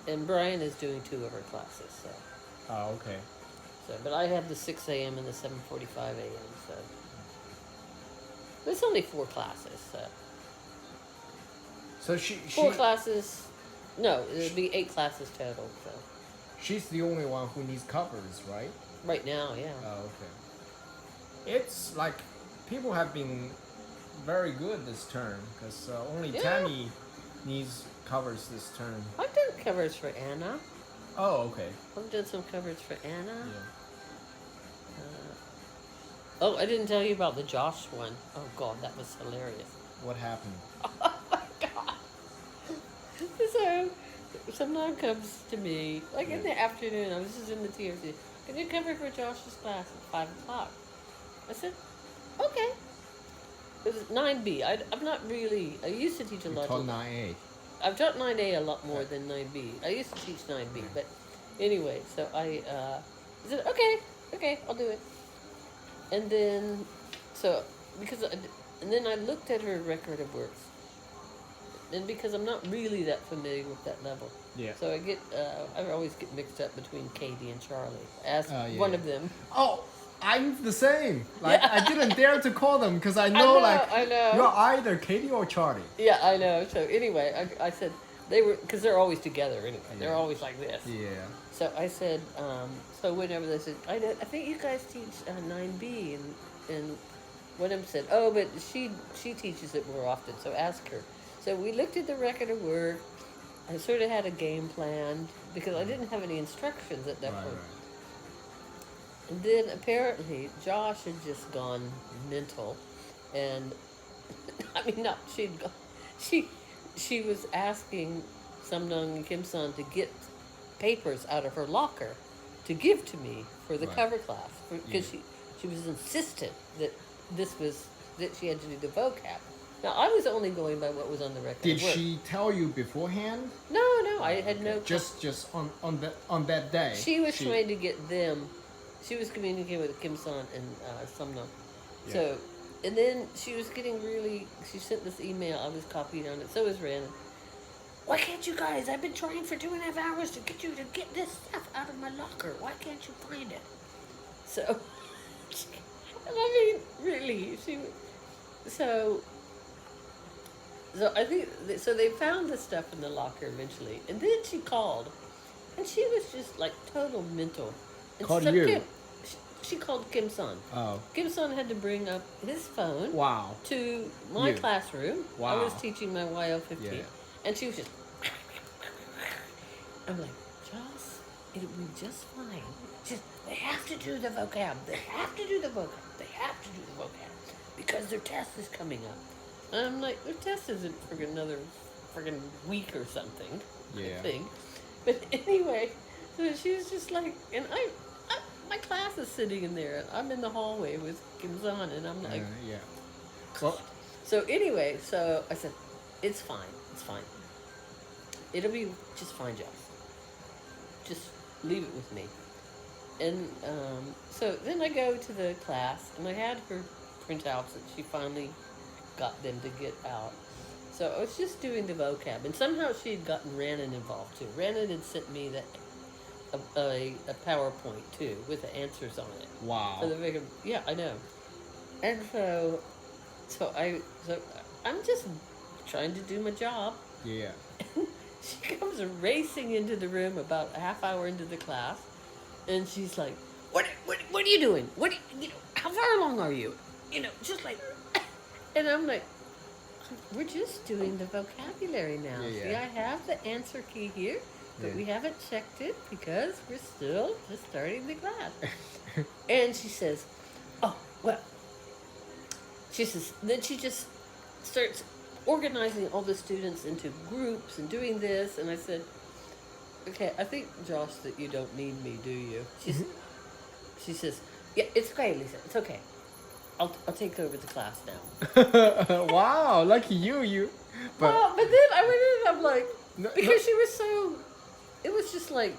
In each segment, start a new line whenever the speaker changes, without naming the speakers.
and Brian is doing 2 of her classes. So,
Oh, okay.
but I have the 6 a.m. and the 7:45 a.m. So, but it's only 4 classes. So,
So
4 classes. No, it'll be 8 classes total. So,
she's the only one who needs covers, right?
right now, yeah.
Oh, okay. It's like people have been very good this term because only
Yeah.
Tammy needs covers this term.
I've done covers for Anna.
Oh, okay.
I've done some covers for Anna.
Yeah.
Oh, I didn't tell you about the Josh one. Oh God, that was hilarious.
What happened?
Oh my God. So, someone comes to me, like in the afternoon, I was just in the TFC. Can you cover for Josh's class at 5 o'clock? I said, okay. It was 9B. I'm not really, I used to teach a lot.
Taught 9A.
I've taught 9A a lot more than 9B. I used to teach 9B, but anyway, so I said, okay, I'll do it. And then, and then I looked at her record of works. And because I'm not really that familiar with that level.
Yeah.
So I always get mixed up between Katie and Charlie. Ask one of them.
Oh, I'm the same. Like I didn't dare to call them because I
know,
know you're either Katie or Charlie.
Yeah, I know. So anyway, I said they were, because they're always together anyway.
Yeah.
They're always like this.
Yeah.
So I said, so whenever they said, I think you guys teach 9B, and one of them said, oh, but she teaches it more often, so ask her. So we looked at the record of work. I sort of had a game plan because I didn't have any instructions at that point. Right. And then apparently Josh had just gone mental, and I mean, no, she was asking Samnung and Kim Son to get papers out of her locker to give to me for the cover class because she was insistent that that she had to do the vocab. Now I was only going by what was on the record.
Did she tell you beforehand?
No, I had no.
Just on that day.
She was trying to get them. She was communicating with Kim Son and Samnung. Yeah. So, and then she was getting really. She sent this email. I was copied on it. So was Rand. Why can't you guys? I've been trying for 2.5 hours to get you to get this stuff out of my locker. Why can't you find it? So, I mean, really, So I think, so they found the stuff in the locker eventually. And then she called. And she was just like total mental. And
called you?
She called Kim Son.
Oh.
Kim Son had to bring up his phone to my classroom.
Wow.
I was teaching my YL15. Yeah. And she was just... I'm like, Joss, it'll be just fine. They have to do the vocab. They have to do the vocab. Because their test is coming up. And I'm like, their test isn't for another friggin' week or something. I think. But anyway, so she was just like, and my class is sitting in there. I'm in the hallway with Kim Son, and I'm like, well. So anyway, so I said, it's fine. It'll be just fine, Joss. Just leave it with me. And so then I go to the class, and I had her printouts that she finally got them to get out. So I was just doing the vocab, and somehow she had gotten Rannon involved too. Rannon had sent me a PowerPoint too with the answers on it.
Wow.
For the vocab. Yeah, I know. And so I'm just trying to do my job.
Yeah.
She comes racing into the room about a half hour into the class, and she's like, "What are you doing? How far along are you? Just like." And I'm like, we're just doing the vocabulary now.
Yeah.
See, I have the answer key here, but we haven't checked it because we're still just starting the class. And she says, oh, well, then she just starts organizing all the students into groups and doing this. And I said, okay, I think, Josh, that you don't need me, do you? She says, yeah, it's okay, Lisa, it's okay. I'll take over the class now.
Wow, lucky you.
But then I went in and I'm like, because she was so, it was just like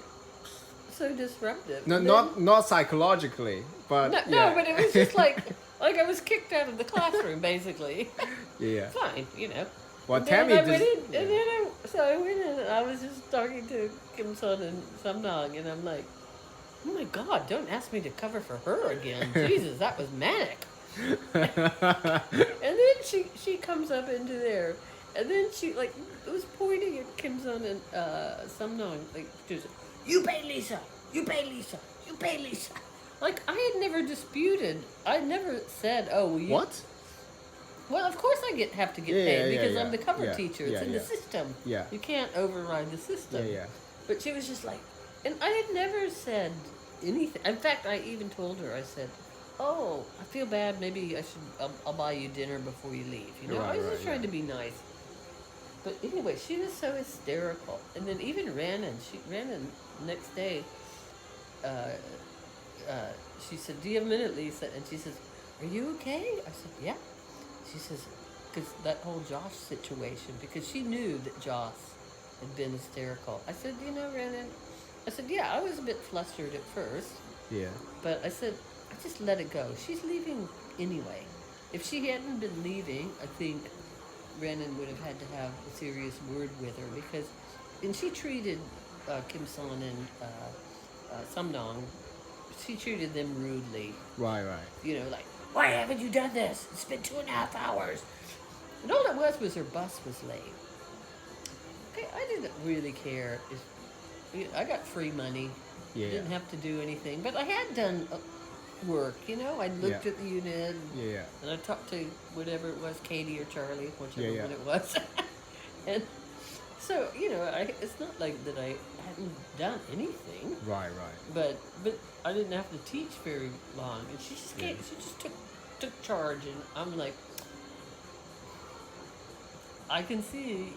so disruptive.
No, not psychologically, but
no, but it was just like I was kicked out of the classroom basically.
Yeah.
Fine,
Well, Tammy
I went in, and then I went in and I was just talking to Kim Sun and Samnang, and I'm like, oh my God, don't ask me to cover for her again. Jesus, that was manic. And then she comes up into there, and then she like was pointing at Kim Sun and Samnang, like she was, you pay Lisa, you pay Lisa, you pay Lisa. Like I had never disputed. I never said, oh, well, you.
What?
Well, of course have to get
Yeah,
paid
yeah,
because
yeah,
I'm the cover
yeah,
teacher. It's
yeah,
in
yeah.
the system.
Yeah.
You can't override the system.
Yeah, yeah.
But she was just like, and I had never said anything. In fact, I even told her, I said, oh, I feel bad. Maybe I'll buy you dinner before you leave. You know, I was just trying to be nice. But anyway, she was so hysterical. And then even Rhiannon next day, she said, do you have a minute, Lisa? And she says, are you okay? I said, yeah. She says, because that whole Josh situation, because she knew that Josh had been hysterical. I said, you know, Rhiannon, I said, yeah, I was a bit flustered at first.
Yeah.
But I said, I just let it go. She's leaving anyway. If she hadn't been leaving, I think Rhiannon would have had to have a serious word with her because, and she treated Kim Son and Samnang, she treated them rudely.
Right.
You know, like, why haven't you done this? It's been 2.5 hours. And all it was her bus was late. Okay, I didn't really care. I got free money.
Yeah.
Didn't have to do anything. But I had done work, you know. I looked at the unit.
Yeah.
And I talked to whatever it was, Katie or Charlie, whichever
Yeah.
one it was. And so, you know, it's not like that I hadn't done anything.
Right.
But I didn't have to teach very long, and she just came, she just took charge, and I'm like, I can see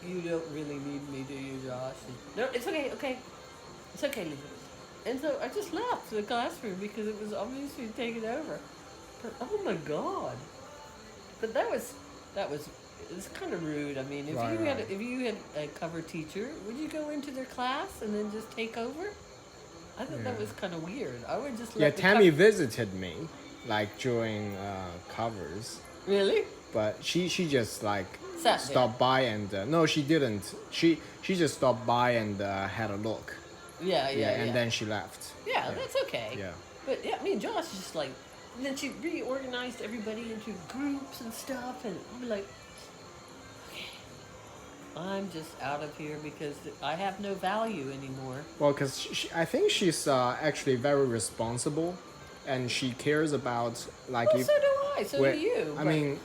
you don't really need me, do you, Josh? And, no, it's okay, it's okay, Lisa. And so I just left the classroom because it was obviously taken over. But oh my God! But that was it's kind of rude. I mean, if you had a cover teacher, would you go into their class and then just take over? I thought that was kind of weird. I would just let
Tammy visited me, like during covers.
Really?
But she just like
Sat
stopped by and no, she didn't. She just stopped by and had a look.
Yeah.
And then she left.
Yeah, that's okay.
Yeah.
But yeah, I mean, Josh is just like, and then she reorganized everybody into groups and stuff, and I'm like, okay, I'm just out of here because I have no value anymore.
Well, because I think she's actually very responsible, and she cares about like.
Well, so do I. So do you.
I mean,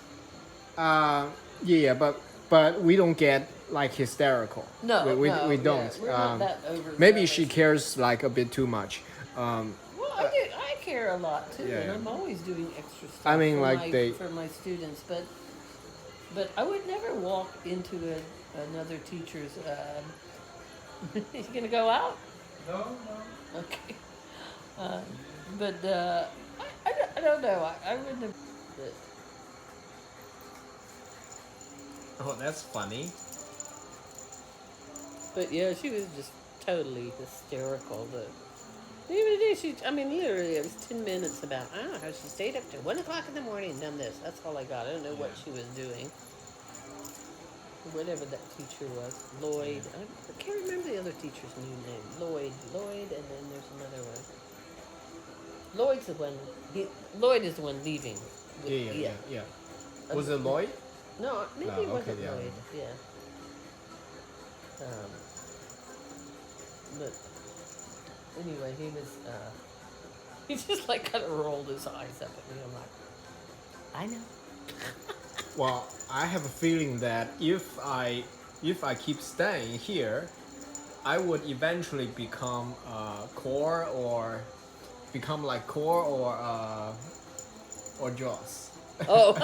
yeah, but we don't get like hysterical.
No,
we don't.
Yeah, we're not that over.
Maybe she cares like a bit too much.
Well, I care a lot too, and I'm always doing extra stuff.
I mean,
for my students, but I would never walk into another teacher's. You gonna go out?
No.
Okay. But I don't know. I wouldn't have.
Oh, that's funny.
But yeah, she was just totally hysterical. Even today, literally, it was 10 minutes about, I don't know how she stayed up to 1 o'clock in the morning and done this. That's all I got. I don't know what she was doing. Whatever that teacher was. Lloyd. I can't remember the other teacher's new name. Lloyd, and then there's another one. Lloyd is the one leaving.
Yeah. Was it Lloyd?
No, maybe it wasn't
yeah.
Lloyd. Yeah. But anyway, he just like kind of rolled his eyes up at me. I'm like, I know.
Well, I have a feeling that if I keep staying here, I would eventually become core or Joss.
Oh.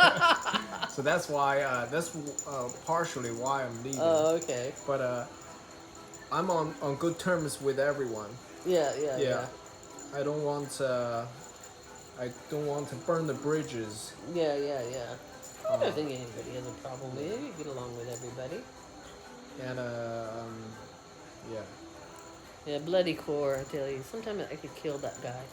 So that's why that's partially why I'm leaving.
Oh, okay.
But I'm on good terms with everyone.
Yeah.
I don't want to burn the bridges.
Yeah. I don't think anybody has a problem with it. You get along with everybody.
And yeah.
Yeah, bloody core, I tell you. Sometimes I could kill that guy.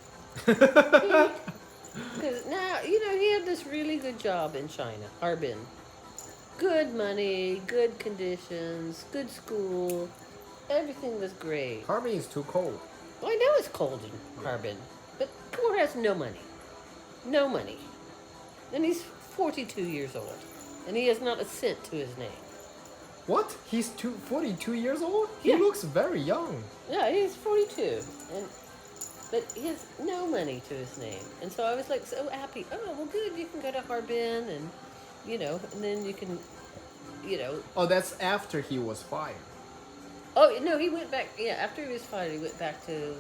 Because now, he had this really good job in China, Harbin. good money, good conditions, good school. Everything was great.
Harbin is too cold.
Well, I know it's cold in Harbin, but Kaur has no money. No money. And he's 42 years old. And he has not a cent to his name.
What? He's 42 years old? He
Yeah.
looks very young.
Yeah, he's 42. But he has no money to his name. And so I was like so happy. Oh, well, good. You can go to Harbin and, and then you can,
Oh, that's after he was fired.
Oh, no, he went back. Yeah, after he was fired, he went back to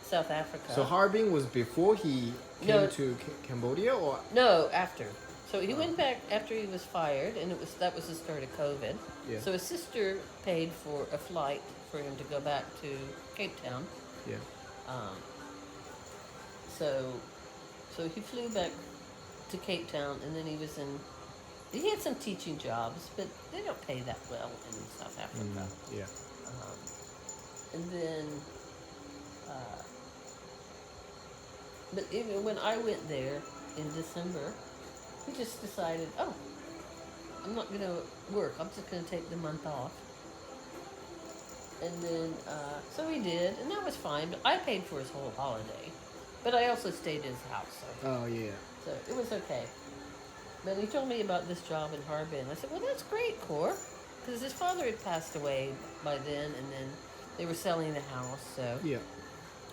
South Africa.
So Harbin was before he came
No.
to Cambodia, or
No, after. So he went back after he was fired, and that was the start of COVID.
Yeah.
So his sister paid for a flight for him to go back to Cape Town.
yeah,
Um, so he flew back to Cape Town, and then he had some teaching jobs, but they don't pay that well in South Africa.
yeah,
And then, but even when I went there in December, he just decided, oh, I'm not going to work. I'm just going to take the month off. And then, so he did, and that was fine. But I paid for his whole holiday. But I also stayed in his house.
Oh yeah.
So it was okay. But he told me about this job in Harbin. I said, well, that's great, Cor. Because his father had passed away by then, and then they were selling the house. So
Yeah.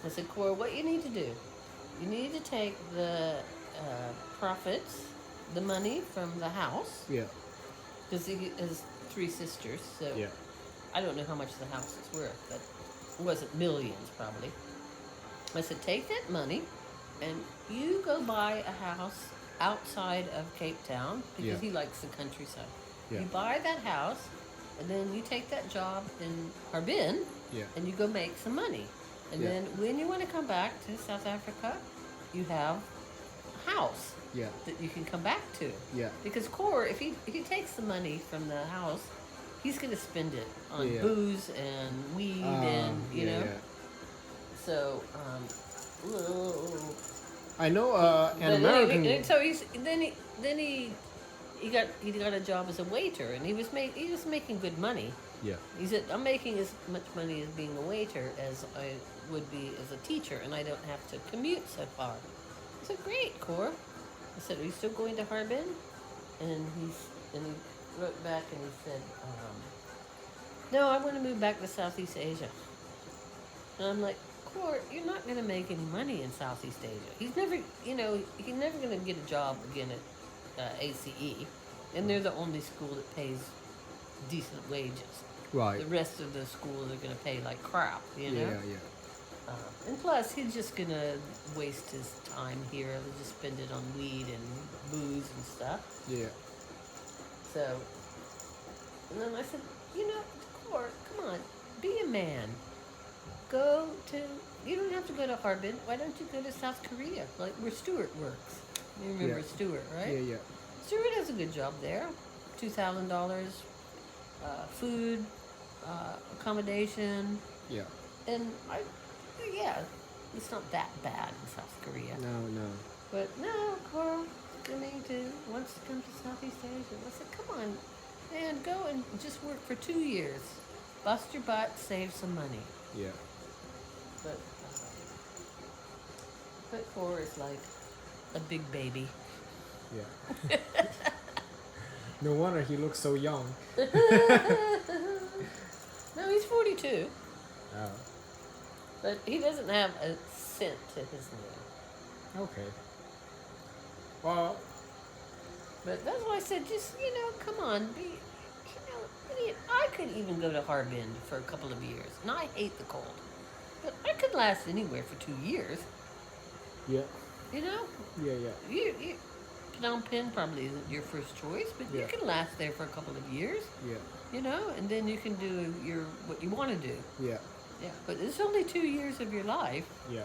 I said, Cor, what you need to do, you need to take the profits, the money from the house,
Yeah.
because he has 3 sisters, so
Yeah.
I don't know how much the house is worth, but it wasn't millions probably. I said, take that money and you go buy a house outside of Cape Town, because
Yeah.
he likes the countryside.
Yeah.
You buy that house, and then you take that job in Harbin,
Yeah.
and you go make some money. And
Yeah.
then when you want to come back to South Africa, you have a house
Yeah.
that you can come back to.
Yeah.
Because Cor, if he takes the money from the house, he's going to spend it on
Yeah.
booze and weed and, you
yeah,
know.
yeah.
So,
I know an
but
American.
anyway, so he got a job as a waiter, and he was making good money.
Yeah.
He said, I'm making as much money as being a waiter as I would be as a teacher, and I don't have to commute so far. I said, great, Cor. I said, are you still going to Harbin? And he wrote back and he said, no, I want to move back to Southeast Asia. And I'm like, Cor, you're not going to make any money in Southeast Asia. He's never going to get a job again at ACE, and they're the only school that pays decent wages.
Right.
The rest of the schools are going to pay like crap, you know?
Yeah. Yeah.
And plus, he's just going to waste his time here. He'll just spend it on weed and booze and stuff.
Yeah.
So, and then I said, Cor, come on, be a man. You don't have to go to Harbin. Why don't you go to South Korea, like where Stuart works? You remember
Yeah.
Stuart, right?
Yeah. Yeah.
Stuart has a good job there. $2,000, food, accommodation,
Yeah.
and it's not that bad in South Korea.
No.
But no, Carl, wants to come to Southeast Asia. I said, come on, man, go and just work for 2 years. Bust your butt, save some money.
Yeah.
But Cor is like a big baby.
Yeah. No wonder he looks so young.
No, he's 42,
Oh.
but he doesn't have a cent to his name.
Okay. Well.
But that's why I said, just, come on, I could even go to Harbin for a couple of years, and I hate the cold. But I could last anywhere for 2 years,
Yeah.
you know?
Yeah. Yeah.
Phnom Penh probably isn't your first choice, but you
Yeah.
can last there for a couple of years,
Yeah.
and then you can do what you want to do.
Yeah.
Yeah, but it's only 2 years of your life.
Yeah.